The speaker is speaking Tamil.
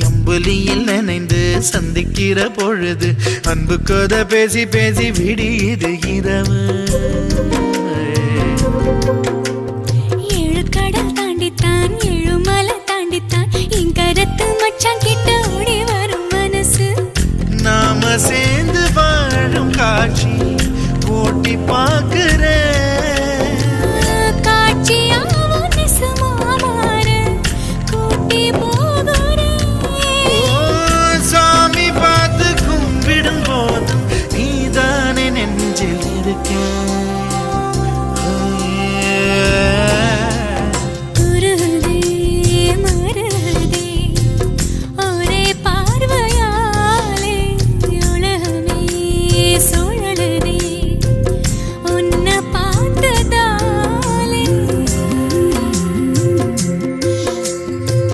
அம்புலியில் நினைந்து சந்திக்கிற பொழுது அன்பு கதை பேசி பேசி விடியுது இரவு. ஏழு கடல் தாண்டித்தான் ஏழு மலை தாண்டித்தான் என் கருத்து மச்சான் கிட்ட ஓடி வரும் மனசு. நாம சேர்ந்து வாழும் காட்சி போட்டி பார்க்கிறேன். காட்சியாவும் நெசமா மாற கூட்டி போ